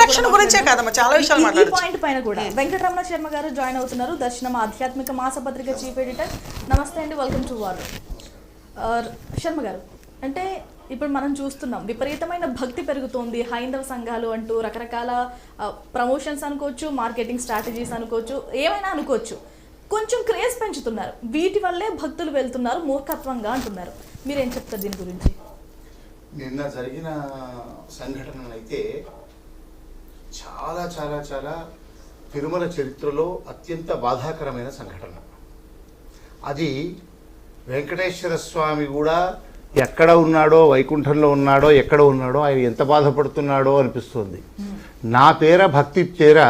రక్షణ గురించే కాదమ్మా, చాలా విషయాలు మాట్లాడొచ్చు. ఈ పాయింట్ పైన కూడా వెంకటరమణ శర్మ గారు జాయిన్ అవుతున్నారు, దర్శనం ఆధ్యాత్మిక మాసపత్రిక చీఫ్ ఎడిటర్. నమస్తే అండి, వెల్కమ్ టు వార్. శర్మ గారు, అంటే ఇప్పుడు మనం చూస్తున్నాం విపరీతమైన భక్తి పెరుగుతోంది, హైందవ సంఘాలు అంటూ రకరకాల ప్రమోషన్స్ అనుకోవచ్చు, మార్కెటింగ్ స్ట్రాటజీస్ అనుకోవచ్చు, ఏమైనా అనుకోవచ్చు, కొంచెం క్రేజ్ పెంచుతున్నారు. వీటి వల్లే భక్తులు వెళ్తున్నారు మూర్ఖత్వంగా అంటున్నారు. మీరేం చెప్తారు దీని గురించి? నిన్న జరిగిన సంఘటనలు అయితే చాలా చాలా చాలా తిరుమల చరిత్రలో అత్యంత బాధాకరమైన సంఘటన. అది వెంకటేశ్వర స్వామి కూడా ఎక్కడ ఉన్నాడో, వైకుంఠంలో ఉన్నాడో, ఎక్కడ ఉన్నాడో, ఆయన ఎంత బాధపడుతున్నాడో అనిపిస్తుంది. నా పేర భక్తి పేర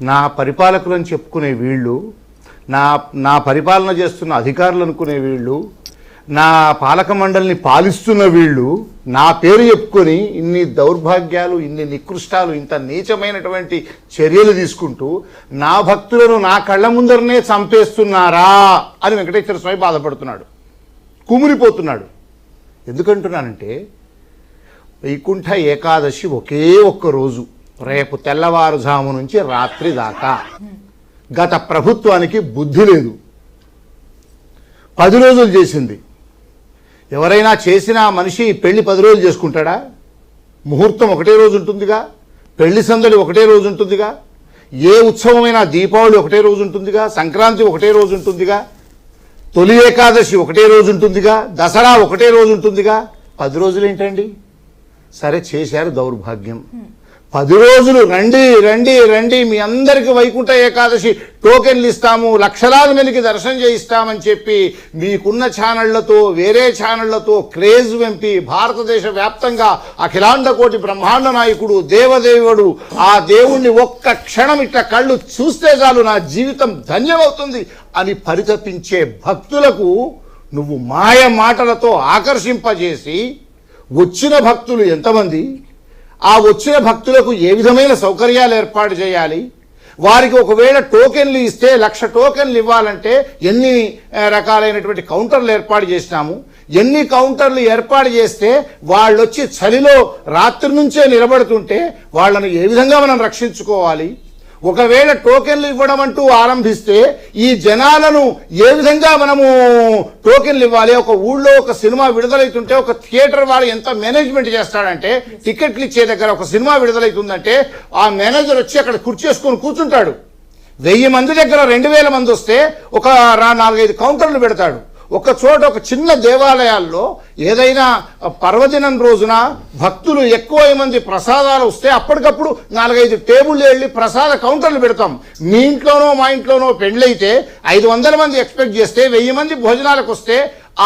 నా పరిపాలకులను చెప్పుకునే వీళ్ళు, నా పరిపాలన చేస్తున్న అధికారులు అనుకునే వీళ్ళు, నా పాలక మండలిని పాలిస్తున్న వీళ్ళు నా పేరు చెప్పుకొని ఇన్ని దౌర్భాగ్యాలు, ఇన్ని నికృష్టాలు, ఇంత నీచమైనటువంటి చర్యలు తీసుకుంటూ నా భక్తులను నా కళ్ళ ముందరనే చంపేస్తున్నారా అని వెంకటేశ్వర స్వామి బాధపడుతున్నాడు, కుమిలిపోతున్నాడు. ఎందుకంటున్నానంటే వైకుంఠ ఏకాదశి ఒకే ఒక్క రోజు, రేపు తెల్లవారుజాము నుంచి రాత్రి దాకా. గత ప్రభుత్వానికి బుద్ధి లేదు, 10 రోజులు చేసింది. ఎవరైనా చేసిన మనిషి పెళ్లి 10 రోజులు చేసుకుంటాడా? ముహూర్తం ఒకటే రోజు ఉంటుందిగా, పెళ్లి సందడి ఒకటే రోజు ఉంటుందిగా, ఏ ఉత్సవమైనా దీపావళి ఒకటే రోజు ఉంటుందిగా, సంక్రాంతి ఒకటే రోజు ఉంటుందిగా, తొలి ఏకాదశి ఒకటే రోజు ఉంటుందిగా, దసరా ఒకటే రోజు ఉంటుందిగా. 10 రోజులు ఏంటండి? సరే చేశారు, దౌర్భాగ్యం. 10 రోజులు రండి రండి రండి, మీ అందరికీ వైకుంఠ ఏకాదశి టోకెన్లు ఇస్తాము, లక్షలాది మందికి దర్శనం చేయిస్తామని చెప్పి మీకున్న ఛానళ్లతో, వేరే ఛానళ్లతో క్రేజ్ వెంపి భారతదేశ వ్యాప్తంగా అఖిలాండ కోటి బ్రహ్మాండ నాయకుడు, దేవదేవుడు, ఆ దేవుణ్ణి ఒక్క క్షణం ఇట్లా కళ్ళు చూస్తే చాలు నా జీవితం ధన్యమవుతుంది అని పరితపించే భక్తులకు నువ్వు మాయ మాటలతో ఆకర్షింపజేసి వచ్చిన భక్తులు ఎంతమంది, ఆ వచ్చిన భక్తులకు ఏ విధమైన సౌకర్యాలు ఏర్పాటు చేయాలి, వారికి ఒకవేళ టోకెన్లు ఇస్తే 1,00,000 టోకెన్లు ఇవ్వాలంటే ఎన్ని రకాలైనటువంటి కౌంటర్లు ఏర్పాటు చేసినాము, ఎన్ని కౌంటర్లు ఏర్పాటు చేస్తే వాళ్ళు వచ్చి చలిలో రాత్రి నుంచే నిలబడుతుంటే వాళ్ళను ఏ విధంగా మనం రక్షించుకోవాలి, ఒకవేళ టోకెన్లు ఇవ్వడం అంటూ ఆరంభిస్తే ఈ జనాలను ఏ విధంగా మనము టోకెన్లు ఇవ్వాలి. ఒక ఊళ్ళో ఒక సినిమా విడుదలవుతుంటే ఒక థియేటర్ వాడు ఎంత మేనేజ్మెంట్ చేస్తాడంటే, టికెట్లు ఇచ్చే దగ్గర ఒక సినిమా విడుదలవుతుందంటే ఆ మేనేజర్ వచ్చి అక్కడ కుర్చేసుకొని కూర్చుంటాడు. 1000 మంది దగ్గర 2000 మంది వస్తే ఒక 4-5 కౌంటర్లు పెడతాడు. ఒక చోట ఒక చిన్న దేవాలయాల్లో ఏదైనా పర్వదినం రోజున భక్తులు ఎక్కువ మంది ప్రసాదాలు వస్తే అప్పటికప్పుడు 4-5 టేబుల్ వెళ్ళి ప్రసాద కౌంటర్లు పెడతాం. మీ ఇంట్లోనో మా ఇంట్లోనో పెళ్ళైతే 500 మంది ఎక్స్పెక్ట్ చేస్తే 1000 మంది భోజనాలకు వస్తే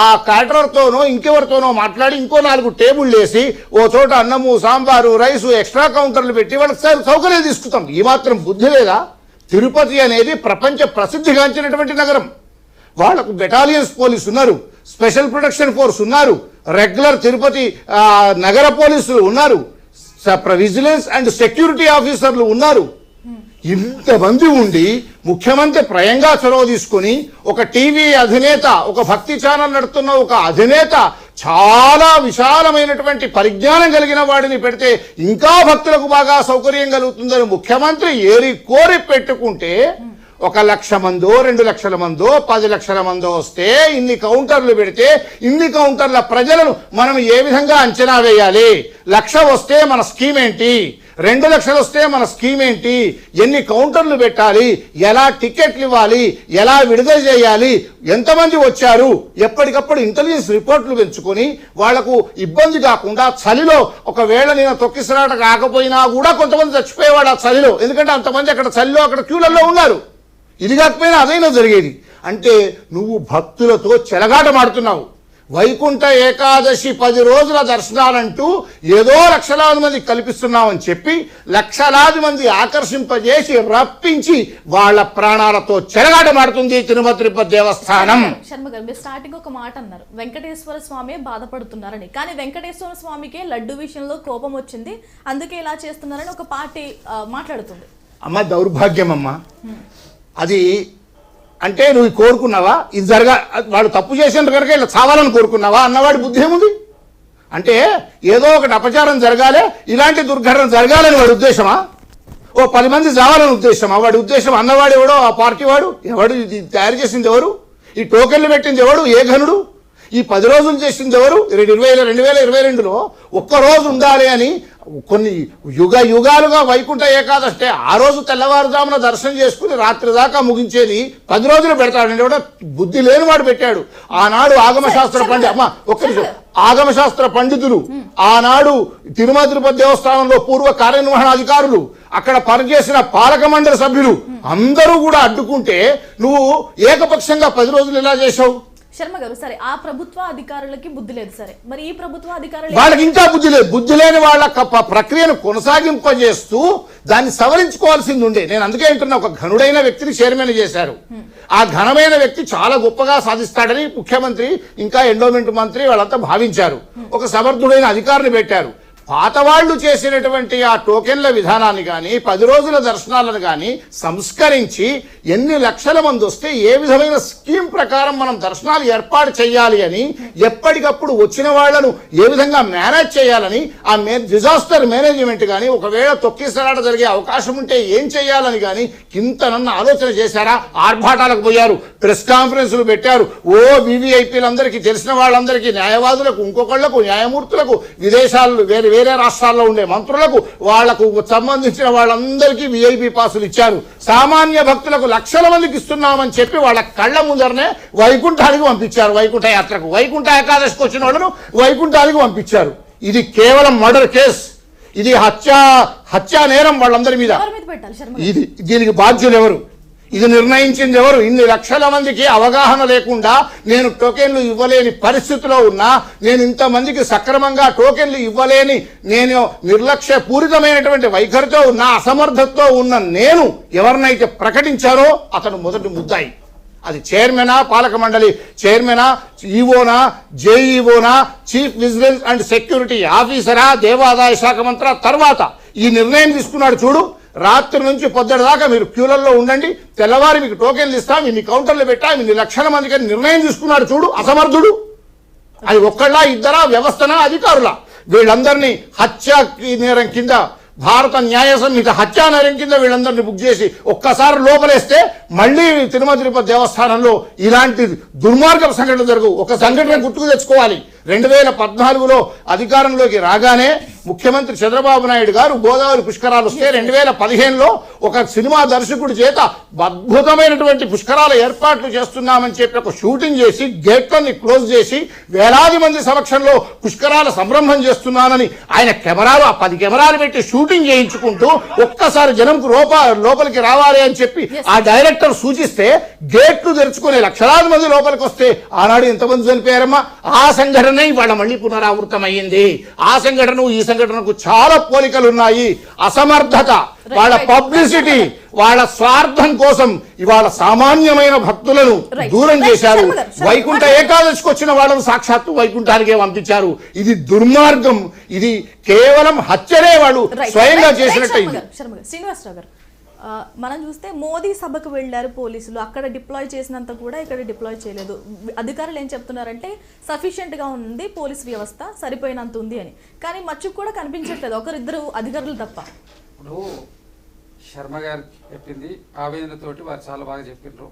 ఆ క్యాటరర్తోనో ఇంకెవరితోనో మాట్లాడి ఇంకో 4 టేబుల్ వేసి ఓ చోట అన్నము, సాంబారు, రైసు, ఎక్స్ట్రా కౌంటర్లు పెట్టి వాళ్ళకి సౌకర్యాలు తీసుకుంటాం. ఈ మాత్రం బుద్ధి లేదా? తిరుపతి అనేది ప్రపంచ ప్రసిద్ధిగాంచినటువంటి నగరం. వాళ్లకు బెటాలియన్స్ పోలీసు ఉన్నారు, స్పెషల్ ప్రొటెక్షన్ ఫోర్స్ ఉన్నారు, రెగ్యులర్ తిరుపతి నగర పోలీసులు ఉన్నారు, విజిలెన్స్ అండ్ సెక్యూరిటీ ఆఫీసర్లు ఉన్నారు. ఇంతమంది ఉండి ముఖ్యమంత్రి ప్రయంగా చొరవ తీసుకుని ఒక టీవీ అధినేత, ఒక భక్తి ఛానల్ నడుతున్న ఒక అధినేత చాలా విశాలమైనటువంటి పరిజ్ఞానం కలిగిన వాడిని పెడితే ఇంకా భక్తులకు బాగా సౌకర్యం కలుగుతుందని ముఖ్యమంత్రి ఏరి కోరి పెట్టుకుంటే 1,00,000 మందో 2,00,000 మందో 10 లక్షల మందో వస్తే ఇన్ని కౌంటర్లు పెడితే ఇన్ని కౌంటర్ల ప్రజలను మనం ఏ విధంగా అంచనా వేయాలి? 1,00,000 వస్తే మన స్కీమ్ ఏంటి, 2 లక్షలు వస్తే మన స్కీమ్ ఏంటి, ఎన్ని కౌంటర్లు పెట్టాలి, ఎలా టికెట్లు ఇవ్వాలి, ఎలా విడుదల చేయాలి, ఎంతమంది వచ్చారు, ఎప్పటికప్పుడు ఇంటెలిజెన్స్ రిపోర్ట్లు పెంచుకొని వాళ్లకు ఇబ్బంది కాకుండా చలిలో ఒకవేళ నేను తొక్కిసలాట కాకపోయినా కూడా కొంతమంది చచ్చిపోయేవాడు ఆ చలిలో, ఎందుకంటే అంతమంది అక్కడ చలిలో అక్కడ క్యూలలో ఉన్నారు. ఇది కాకపోయినా అదైనా జరిగేది. అంటే నువ్వు భక్తులతో చెలగాటమాడుతున్నావు. వైకుంఠ ఏకాదశి 10 రోజుల దర్శనాలంటూ ఏదో లక్షలాది మంది కల్పిస్తున్నామని చెప్పి లక్షలాది మంది ఆకర్షింపజేసి రప్పించి వాళ్ళ ప్రాణాలతో చెలగాటమాడుతుంది తిరుపతి దేవస్థానం. శర్మ గారు, మీరు స్టార్టింగ్ ఒక మాట అన్నారు, వెంకటేశ్వర స్వామి బాధపడుతున్నారని. కానీ వెంకటేశ్వర స్వామికే లడ్డు విషయంలో కోపం వచ్చింది, అందుకే ఇలా చేస్తున్నారని ఒక పార్టీ మాట్లాడుతుంది. అమ్మ దౌర్భాగ్యం అమ్మ అది. అంటే నువ్వు కోరుకున్నావా ఇది వాడు తప్పు చేసిన కనుక ఇలా చావాలని కోరుకున్నావా అన్నవాడి బుద్ధి ఏముంది? అంటే ఏదో ఒకటి అపచారం జరగాలి, ఇలాంటి దుర్ఘటన జరగాలని వాడి ఉద్దేశమా? ఓ 10 మంది చావాలని ఉద్దేశం. వాడి ఉద్దేశం అన్నవాడు ఎవడో, ఆ పార్టీ వాడు ఎవడు, ఇది తయారు చేసింది ఎవరు, ఈ టోకెన్లు పెట్టింది ఎవడు, ఏ ఘనుడు, ఈ 10 రోజులు చేసింది ఎవరు? 2022లో ఒక్కరోజు ఉండాలి అని కొన్ని యుగాలుగా వైకుంఠ ఏకాదశి ఆ రోజు తెల్లవారుజామున దర్శనం చేసుకుని రాత్రి దాకా ముగించేది 10 రోజులు పెడతాడు. కూడా బుద్ధి లేని వాడు పెట్టాడు. ఆనాడు ఆగమశాస్త్ర పండితులు, ఆనాడు తిరుమల తిరుపతి దేవస్థానంలో పూర్వ కార్యనిర్వహణాధికారులు, అక్కడ పనిచేసిన పాలక మండలి సభ్యులు అందరూ కూడా అడ్డుకుంటే నువ్వు ఏకపక్షంగా 10 రోజులు ఎలా చేశావు? శర్మ గారు, సరే ఆ ప్రభుత్వ అధికారులకి బుద్ధి లేదు, సరే మరి ఈ ప్రభుత్వ అధికారులు వాళ్ళకి ఇంకా బుద్ధి లేదు. బుద్ధి లేని వాళ్ళ ప్రక్రియను కొనసాగింపజేస్తూ దాన్ని సవరించుకోవాల్సింది ఉండే. నేను అందుకే అంటున్నా, ఒక ఘనుడైన వ్యక్తిని చైర్మన్ చేశారు. ఆ ఘనమైన వ్యక్తి చాలా గొప్పగా సాధిస్తాడని ముఖ్యమంత్రి ఇంకా ఎండోమెంట్ మంత్రి వాళ్ళంతా భావించారు. ఒక సమర్థుడైన అధికారిని పెట్టారు. పాతవాళ్లు చేసినటువంటి ఆ టోకెన్ల విధానాన్ని కానీ 10 రోజుల దర్శనాలను కానీ సంస్కరించి ఎన్ని లక్షల మంది వస్తే ఏ విధమైన స్కీమ్ ప్రకారం మనం దర్శనాలు ఏర్పాటు చేయాలి అని, ఎప్పటికప్పుడు వచ్చిన వాళ్లను ఏ విధంగా మేనేజ్ చేయాలని, ఆ డిజాస్టర్ మేనేజ్మెంట్ కానీ, ఒకవేళ తొక్కిసలాట జరిగే అవకాశం ఉంటే ఏం చేయాలని కానీ కింతనన్న ఆలోచన చేశారా? ఆర్భాటాలకు పోయారు, ప్రెస్ కాన్ఫరెన్సులు పెట్టారు. వివిఐపీలందరికీ, తెలిసిన వాళ్ళందరికీ, న్యాయవాదులకు, ఇంకొకళ్లకు, న్యాయమూర్తులకు, విదేశాల్లో వేరే రాష్ట్రాల్లో ఉండే మంత్రులకు, వాళ్లకు సంబంధించిన వాళ్ళందరికీ విఐపి పాసులు ఇచ్చారు. సామాన్య భక్తులకు లక్షల మందికి ఇస్తున్నామని చెప్పి వాళ్ళ కళ్ళ ముందరనే వైకుంఠానికి పంపించారు. వైకుంఠ యాత్రకు, వైకుంఠ ఏకాదశికి వచ్చిన వాళ్ళను వైకుంఠానికి పంపించారు. ఇది కేవలం మర్డర్ కేసు, ఇది హత్యా నేరం వాళ్ళందరి మీద. ఇది దీనికి బాధ్యులు ఎవరు? ఇది నిర్ణయించింది ఎవరు? ఇన్ని లక్షల మందికి అవగాహన లేకుండా నేను టోకెన్లు ఇవ్వలేని పరిస్థితిలో ఉన్నా, నేను ఇంతమందికి సక్రమంగా టోకెన్లు ఇవ్వలేని, నేను నిర్లక్ష్య పూరితమైనటువంటి వైఖరితో ఉన్న, అసమర్థతతో ఉన్న నేను ఎవరినైతే ప్రకటించారో అతను మొదటి ముద్దాయి. అది చైర్మనా, పాలక మండలి చైర్మనా, ఈవోనా, జేఈఓనా, చీఫ్ విజిలెన్స్ అండ్ సెక్యూరిటీ ఆఫీసరా, దేవాదాయ శాఖ మంత్రి. తర్వాత ఈ నిర్ణయం తీసుకున్నాడు చూడు, రాత్రి నుంచి పొద్దుటి దాకా మీరు క్యూలలో ఉండండి, తెల్లవారి మీకు టోకెన్లు ఇస్తాం, ఇన్ని కౌంటర్లు పెట్టాం, ఇన్ని లక్షల మందికి నిర్ణయం తీసుకున్నాడు చూడు అసమర్థుడు. అది ఒక్కళ్ళ ఇద్దరా, వ్యవస్థనా, అధికారుల? వీళ్ళందరినీ హత్య నేరం కింద, భారత న్యాయ సంహిత హత్యా నేరం కింద వీళ్ళందరినీ బుక్ చేసి ఒక్కసారి లోపలేస్తే మళ్ళీ తిరుమల తిరుపతి దేవస్థానంలో ఇలాంటి దుర్మార్గ సంఘటనలు జరుగు. ఒక సంఘటన గుర్తుకు తెచ్చుకోవాలి. 2014లో అధికారంలోకి రాగానే ముఖ్యమంత్రి చంద్రబాబు నాయుడు గారు గోదావరి పుష్కరాలు వస్తే 2015లో ఒక సినిమా దర్శకుడి చేత అద్భుతమైనటువంటి పుష్కరాల ఏర్పాట్లు చేస్తున్నామని చెప్పి ఒక షూటింగ్ చేసి గేట్లని క్లోజ్ చేసి వేలాది మంది సమక్షంలో పుష్కరాల సంరంభం చేస్తున్నానని ఆయన కెమెరాలు, 10 కెమెరాలు పెట్టి షూటింగ్ చేయించుకుంటూ ఒక్కసారి జనంకు లోపలికి రావాలి అని చెప్పి ఆ డైరెక్టర్ సూచిస్తే గేట్లు తెరుచుకునే లక్షలాది మంది లోపలికి వస్తే ఆనాడు ఎంతమంది చనిపోయారమ్మా? ఆ సంఘటన ఇవాళ మళ్ళీ పునరావృతమైంది. ఆ సంఘటన ఈ సంఘటనకు చాలా పోలికలు ఉన్నాయి. అసమర్థత, వాళ్ళ పబ్లిసిటీ, వాళ్ళ స్వార్థం కోసం ఇవాళ సామాన్యమైన భక్తులను దూరం చేశారు. వైకుంఠ ఏకాదశికి వచ్చిన వాళ్ళను సాక్షాత్తు వైకుంఠానికే పంపించారు. ఇది దుర్మార్గం. ఇది కేవలం హత్యనే వాళ్ళు స్వయంగా చేసినట్టయింది. శ్రీనివాసరావు గారు, మనం చూస్తే మోదీ సభకు వెళ్ళారు పోలీసులు, అక్కడ డిప్లాయ్ చేసినంత కూడా ఇక్కడ డిప్లాయ్ చేయలేదు. అధికారులు ఏం చెప్తున్నారంటే సఫిషియెంట్గా ఉంది పోలీస్ వ్యవస్థ, సరిపోయినంత ఉంది అని. కానీ మచ్చుకు కూడా కనిపించట్లేదు, ఒకరిద్దరు అధికారులు తప్ప. ఇప్పుడు శర్మ గారు చెప్పింది ఆవేదనతోటి వారు చాలా బాగా చెప్పినారు.